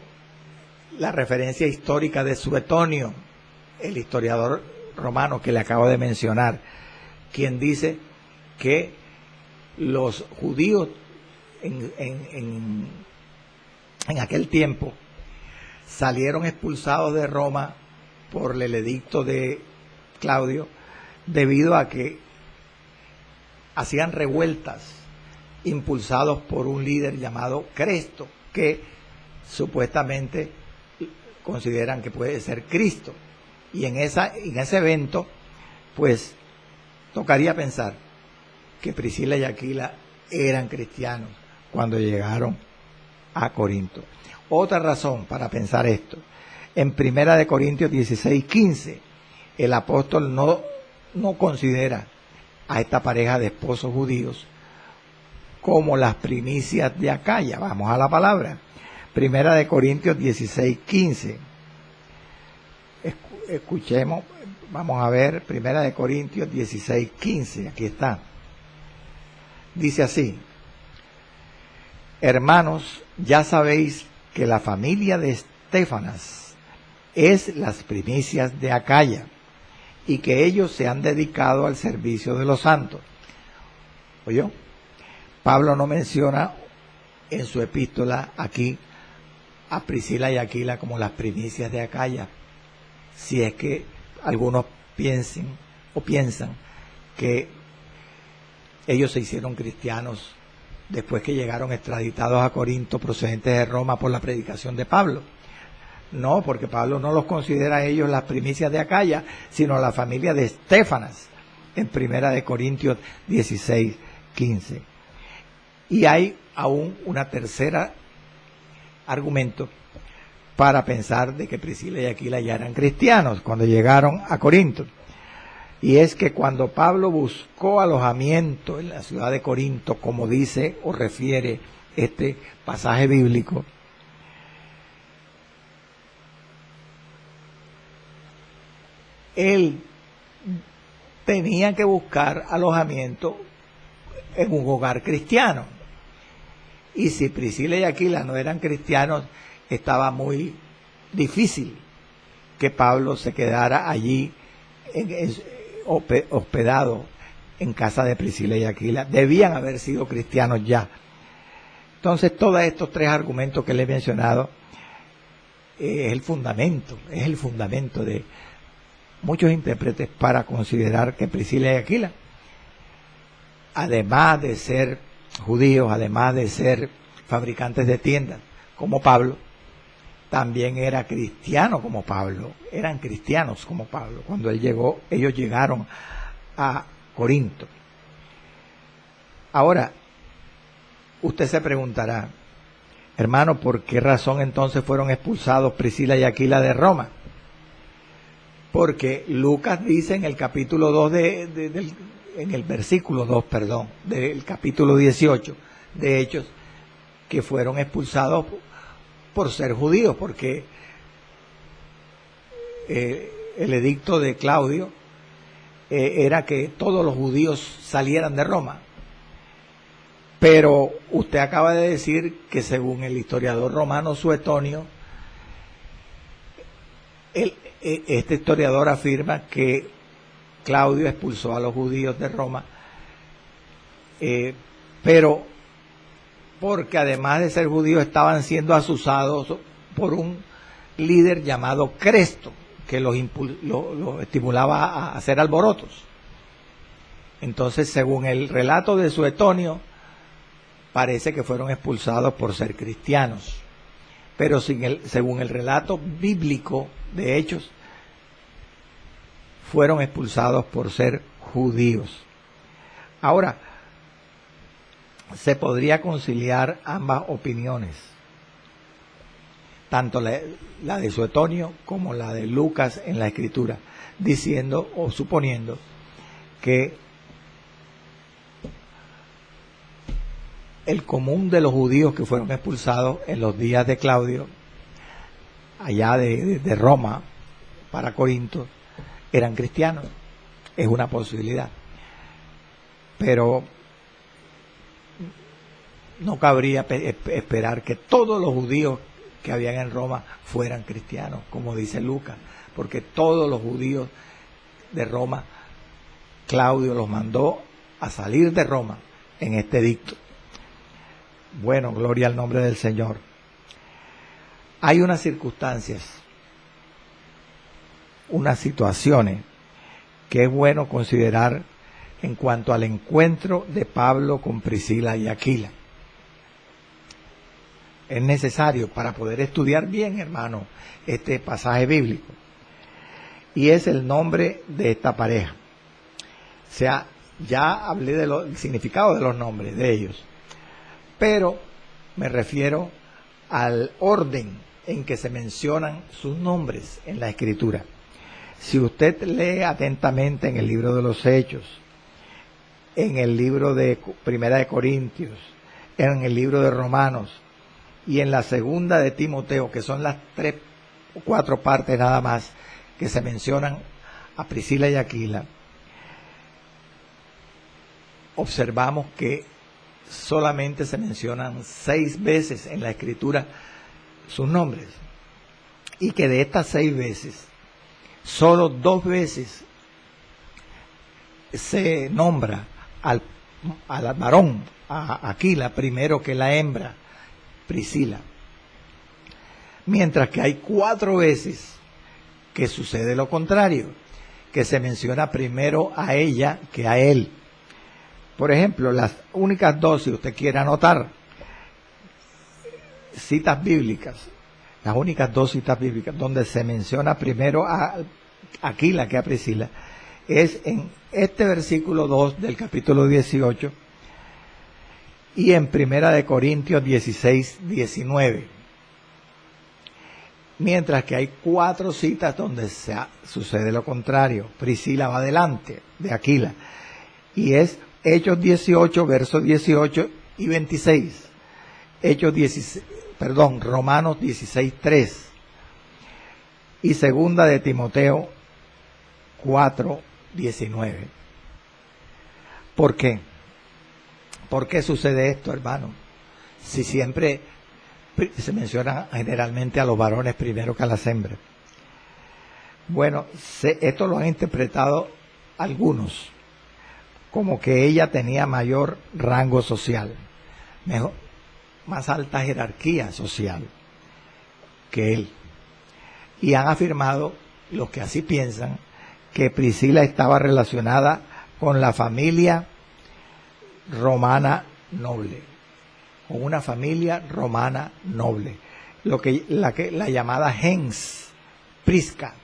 la referencia histórica de Suetonio, el historiador romano que le acabo de mencionar, quien dice que los judíos en aquel tiempo salieron expulsados de Roma por el edicto de Claudio debido a que hacían revueltas impulsados por un líder llamado Cresto, que supuestamente consideran que puede ser Cristo. Y en ese evento, pues, tocaría pensar que Priscila y Aquila eran cristianos cuando llegaron a Corinto. Otra razón para pensar esto, en 1 Corintios 16:15, el apóstol no considera a esta pareja de esposos judíos como las primicias de Acaya. Vamos a la palabra. 1 Corintios 16:15. Escuchemos, vamos a ver 1 Corintios 16:15, aquí está. Dice así: hermanos, ya sabéis que la familia de Estéfanas es las primicias de Acaya, y que ellos se han dedicado al servicio de los santos. ¿Oyó? Pablo no menciona en su epístola aquí a Priscila y Aquila como las primicias de Acaya, si es que algunos piensan que ellos se hicieron cristianos después que llegaron extraditados a Corinto procedentes de Roma por la predicación de Pablo. No, porque Pablo no los considera a ellos las primicias de Acaya, sino la familia de Estéfanas, en 1 Corintios 16:15. Y hay aún una tercera argumento para pensar de que Priscila y Aquila ya eran cristianos cuando llegaron a Corinto. Y es que cuando Pablo buscó alojamiento en la ciudad de Corinto, como dice o refiere este pasaje bíblico, él tenía que buscar alojamiento en un hogar cristiano. Y si Priscila y Aquila no eran cristianos, estaba muy difícil que Pablo se quedara allí hospedado en casa de Priscila y Aquila. Debían haber sido cristianos ya. Entonces, todos estos tres argumentos que le he mencionado es el fundamento de muchos intérpretes para considerar que Priscila y Aquila, además de ser judíos, además de ser fabricantes de tiendas como Pablo, también era cristiano como Pablo, eran cristianos como Pablo. Cuando ellos llegaron a Corinto. Ahora, usted se preguntará, hermano, ¿por qué razón entonces fueron expulsados Priscila y Aquila de Roma? Porque Lucas dice en el capítulo 2 en el versículo 2, del capítulo 18 de Hechos, que fueron expulsados por ser judíos, porque el edicto de Claudio era que todos los judíos salieran de Roma. Pero usted acaba de decir que según el historiador romano Suetonio, este historiador afirma que Claudio expulsó a los judíos de Roma, pero porque además de ser judíos estaban siendo asusados por un líder llamado Cresto, que los estimulaba a hacer alborotos. Entonces, según el relato de Suetonio, parece que fueron expulsados por ser cristianos. Pero según el relato bíblico de Hechos, fueron expulsados por ser judíos. Ahora, se podría conciliar ambas opiniones, tanto la de Suetonio como la de Lucas en la Escritura, diciendo o suponiendo que el común de los judíos que fueron expulsados en los días de Claudio, allá de Roma para Corinto, eran cristianos. Es una posibilidad. Pero no cabría esperar que todos los judíos que habían en Roma fueran cristianos, como dice Lucas, porque todos los judíos de Roma, Claudio los mandó a salir de Roma en este edicto. Bueno, gloria al nombre del Señor. Hay unas circunstancias, unas situaciones que es bueno considerar en cuanto al encuentro de Pablo con Priscila y Aquila. Es necesario para poder estudiar bien, hermano, este pasaje bíblico. Y es el nombre de esta pareja. O sea, ya hablé del significado de los nombres de ellos, pero me refiero al orden en que se mencionan sus nombres en la Escritura. Si usted lee atentamente en el libro de los Hechos, en el libro de Primera de Corintios, en el libro de Romanos y en la segunda de Timoteo, que son las 3 o 4 partes nada más que se mencionan a Priscila y Aquila, observamos que solamente se mencionan 6 veces en la Escritura sus nombres, y que de estas 6 veces, solo 2 veces se nombra al varón, a Aquila, primero que la hembra, Priscila. Mientras que hay 4 veces que sucede lo contrario, que se menciona primero a ella que a él. Por ejemplo, las únicas 2, si usted quiere anotar, citas bíblicas, las únicas 2 citas bíblicas donde se menciona primero a Aquila que a Priscila, es en este versículo 2 del capítulo 18 y en Primera de Corintios 16, 19. Mientras que hay 4 citas donde sucede lo contrario. Priscila va delante de Aquila. Y es Hechos 18, versos 18 y 26. Romanos 16, 3. Y segunda de Timoteo 4, 19. ¿Por qué? ¿Por qué sucede esto, hermano? Si siempre se menciona generalmente a los varones primero que a las hembras. Bueno, esto lo han interpretado algunos como que ella tenía mayor rango social, más alta jerarquía social que él. Y han afirmado, los que así piensan, que Priscila estaba relacionada con la familia romana noble, con una familia romana noble, la llamada gens prisca,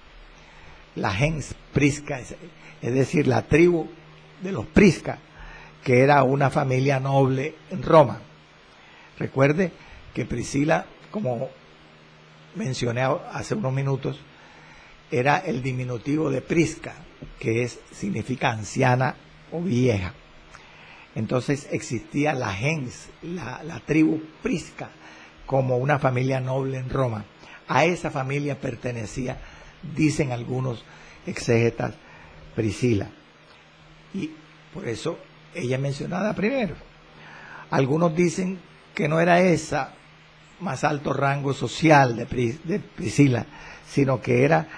la gens prisca, es decir, la tribu de los Prisca, que era una familia noble en Roma. Recuerde que Priscila, como mencioné hace unos minutos, era el diminutivo de Prisca, que significa anciana o vieja. Entonces existía la gens, la tribu Prisca, como una familia noble en Roma. A esa familia pertenecía, dicen algunos exégetas, Priscila. Y por eso ella es mencionada primero. Algunos dicen que no era esa más alto rango social de Priscila, sino que era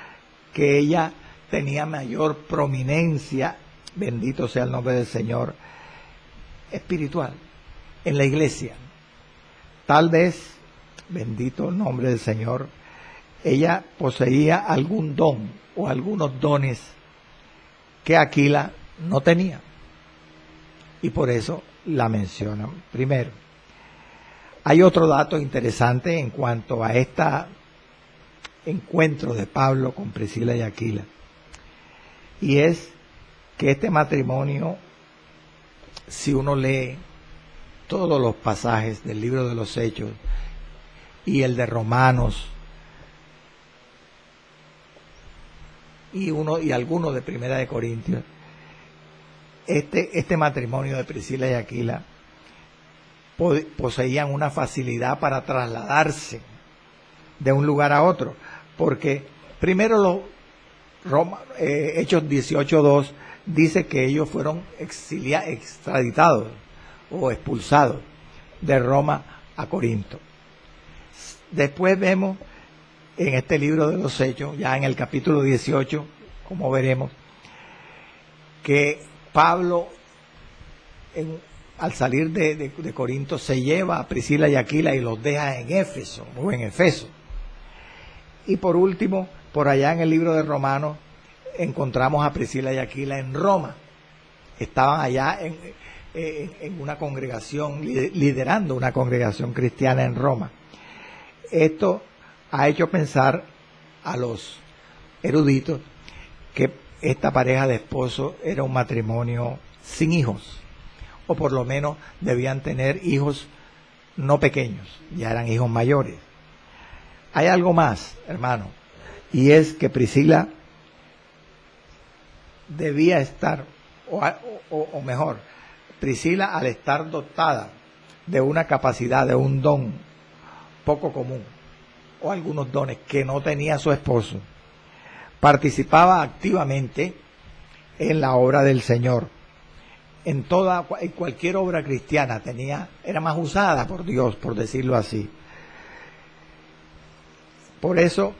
que ella tenía mayor prominencia, bendito sea el nombre del Señor, espiritual, en la iglesia. Tal vez, bendito el nombre del Señor, ella poseía algún don o algunos dones que Aquila no tenía. Y por eso la mencionan primero. Hay otro dato interesante en cuanto a este encuentro de Pablo con Priscila y Aquila. Y es que este matrimonio, si uno lee todos los pasajes del libro de los Hechos y el de Romanos y algunos de Primera de Corintios, este matrimonio de Priscila y Aquila poseían una facilidad para trasladarse de un lugar a otro, porque primero Hechos 18:2 dice que ellos fueron extraditados o expulsados de Roma a Corinto. Después vemos en este libro de los Hechos, ya en el capítulo 18, como veremos, que Pablo al salir de Corinto se lleva a Priscila y Aquila y los deja en Éfeso, o en Efeso. Y por último, por allá en el libro de Romanos, encontramos a Priscila y Aquila en Roma. Estaban allá en una congregación, liderando una congregación cristiana en Roma. Esto ha hecho pensar a los eruditos que esta pareja de esposos era un matrimonio sin hijos, o por lo menos debían tener hijos no pequeños, ya eran hijos mayores. Hay algo más, hermano, y es que Priscila debía estar, o mejor, Priscila, al estar dotada de una capacidad, de un don poco común, o algunos dones que no tenía su esposo, participaba activamente en la obra del Señor. En cualquier obra cristiana era más usada por Dios, por decirlo así. Por eso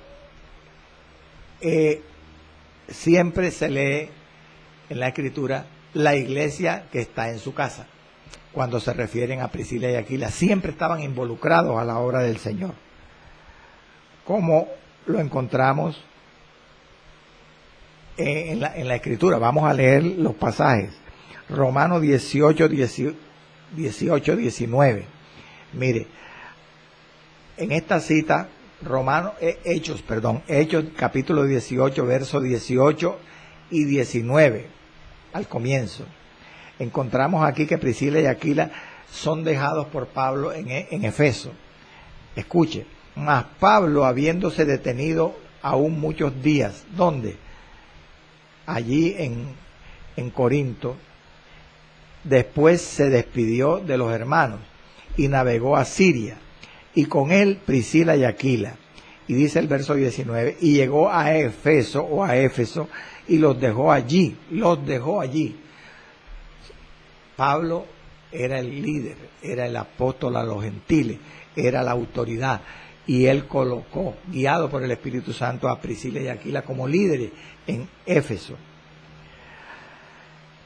siempre se lee en la Escritura la iglesia que está en su casa. Cuando se refieren a Priscila y Aquila, siempre estaban involucrados a la obra del Señor, como lo encontramos en la Escritura. Vamos a leer los pasajes. Romanos 18, 19. Mire, en esta cita, Hechos capítulo 18, versos 18 y 19, al comienzo, encontramos aquí que Priscila y Aquila son dejados por Pablo en Efeso. Escuche, mas Pablo, habiéndose detenido aún muchos días, ¿dónde? Allí en Corinto, después se despidió de los hermanos y navegó a Siria, y con él Priscila y Aquila. Y dice el verso 19, y llegó a Éfeso, y los dejó allí. Pablo era el líder, era el apóstol a los gentiles, era la autoridad, y él colocó, guiado por el Espíritu Santo, a Priscila y Aquila como líderes en Éfeso.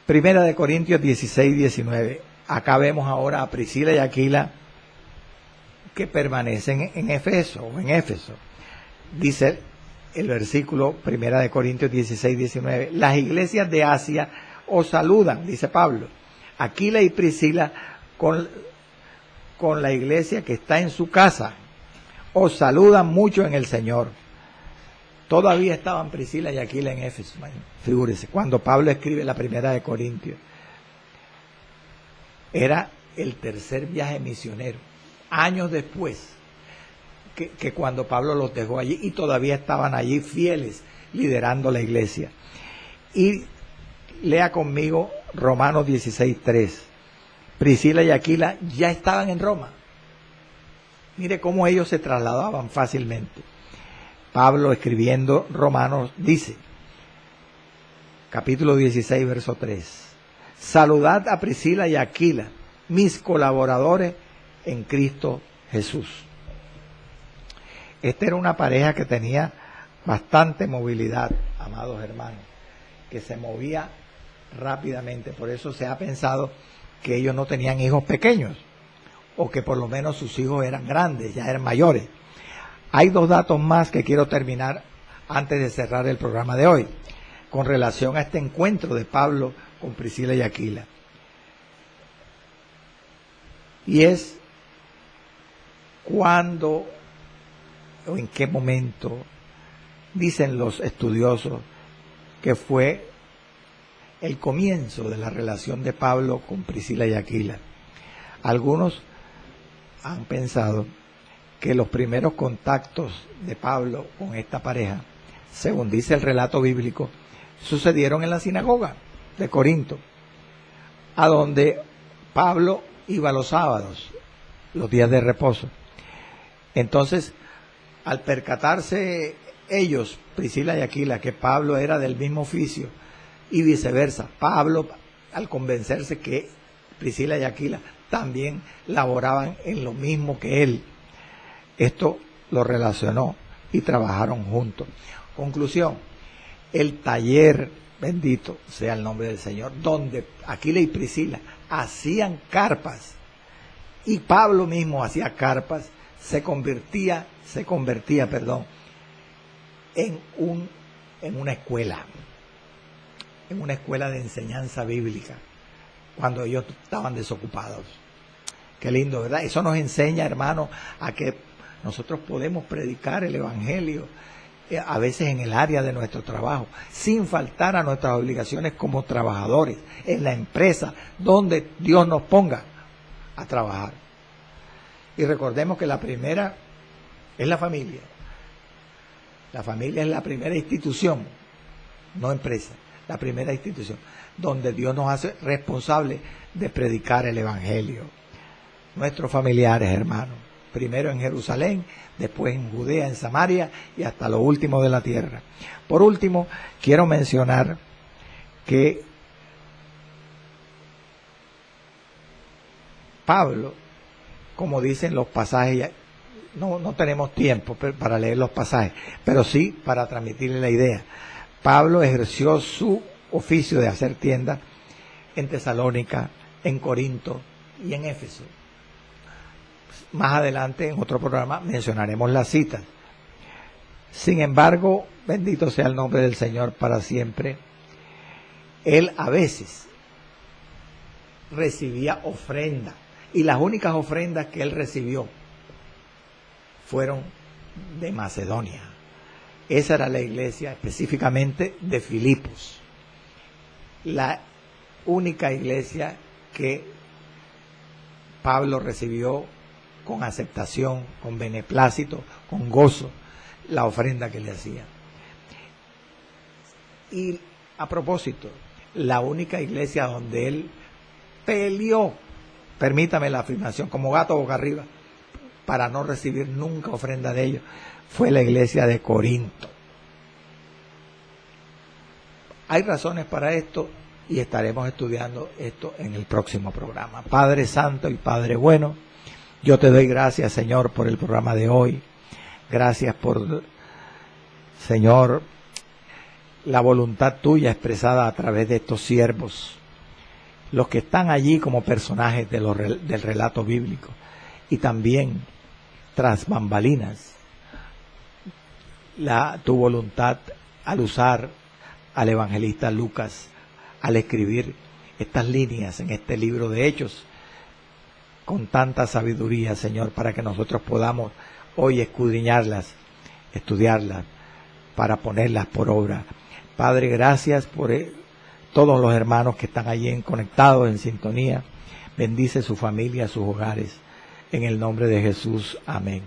Primera de Corintios 16, 19. Acá vemos ahora a Priscila y Aquila que permanecen en Éfeso. Dice el versículo Primera de Corintios 16, 19. Las iglesias de Asia os saludan, dice Pablo. Aquila y Priscila con la iglesia que está en su casa os saludan mucho en el Señor. Todavía estaban Priscila y Aquila en Éfeso, figúrese, cuando Pablo escribe la Primera de Corintios. Era el tercer viaje misionero, años después que cuando Pablo los dejó allí, y todavía estaban allí fieles, liderando la iglesia. Y lea conmigo Romanos 16:3. Priscila y Aquila ya estaban en Roma. Mire cómo ellos se trasladaban fácilmente. Pablo, escribiendo Romanos, dice, capítulo 16, verso 3, saludad a Priscila y a Aquila, mis colaboradores en Cristo Jesús. Esta era una pareja que tenía bastante movilidad, amados hermanos, que se movía rápidamente. Por eso se ha pensado que ellos no tenían hijos pequeños, o que por lo menos sus hijos eran grandes, ya eran mayores. Hay 2 datos más que quiero terminar antes de cerrar el programa de hoy, con relación a este encuentro de Pablo con Priscila y Aquila. Y es cuándo o en qué momento dicen los estudiosos que fue el comienzo de la relación de Pablo con Priscila y Aquila. Algunos han pensado que los primeros contactos de Pablo con esta pareja, según dice el relato bíblico, sucedieron en la sinagoga de Corinto, a donde Pablo iba los sábados, los días de reposo. Entonces, al percatarse ellos, Priscila y Aquila, que Pablo era del mismo oficio y viceversa, Pablo, al convencerse que Priscila y Aquila también laboraban en lo mismo que él, esto lo relacionó y trabajaron juntos. Conclusión, el taller, bendito sea el nombre del Señor, donde Aquila y Priscila hacían carpas y Pablo mismo hacía carpas, se convertía, en una escuela de enseñanza bíblica, cuando ellos estaban desocupados. Qué lindo, ¿verdad? Eso nos enseña, hermano, a que nosotros podemos predicar el Evangelio a veces en el área de nuestro trabajo, sin faltar a nuestras obligaciones como trabajadores, en la empresa donde Dios nos ponga a trabajar. Y recordemos que la primera es la familia. La familia es la primera institución, no empresa, la primera institución, donde Dios nos hace responsables de predicar el Evangelio. Nuestros familiares, hermanos, primero en Jerusalén, después en Judea, en Samaria y hasta lo último de la tierra. Por último, quiero mencionar que Pablo, como dicen los pasajes, no tenemos tiempo para leer los pasajes, pero sí para transmitirle la idea. Pablo ejerció su oficio de hacer tiendas en Tesalónica, en Corinto y en Éfeso. Más adelante, en otro programa, mencionaremos las citas. Sin embargo, bendito sea el nombre del Señor para siempre, él a veces recibía ofrenda, y las únicas ofrendas que él recibió fueron de Macedonia. Esa era la iglesia específicamente de Filipos, la única iglesia que Pablo recibió con aceptación, con beneplácito, con gozo, la ofrenda que le hacía. Y a propósito, la única iglesia donde él peleó, permítame la afirmación, como gato boca arriba, para no recibir nunca ofrenda de ellos, fue la iglesia de Corinto. Hay razones para esto y estaremos estudiando esto en el próximo programa. Padre Santo y Padre Bueno, yo te doy gracias, Señor, por el programa de hoy. Gracias por, Señor, la voluntad tuya expresada a través de estos siervos, los que están allí como personajes del relato bíblico, y también tras bambalinas, tu voluntad al usar al evangelista Lucas, al escribir estas líneas en este libro de Hechos, con tanta sabiduría, Señor, para que nosotros podamos hoy escudriñarlas, estudiarlas, para ponerlas por obra. Padre, gracias por todos los hermanos que están allí conectados en sintonía. Bendice su familia, sus hogares, en el nombre de Jesús. Amén.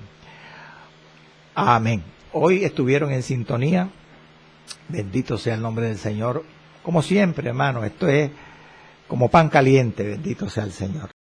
Amén. Hoy estuvieron en sintonía. Bendito sea el nombre del Señor. Como siempre, hermano, esto es como pan caliente. Bendito sea el Señor.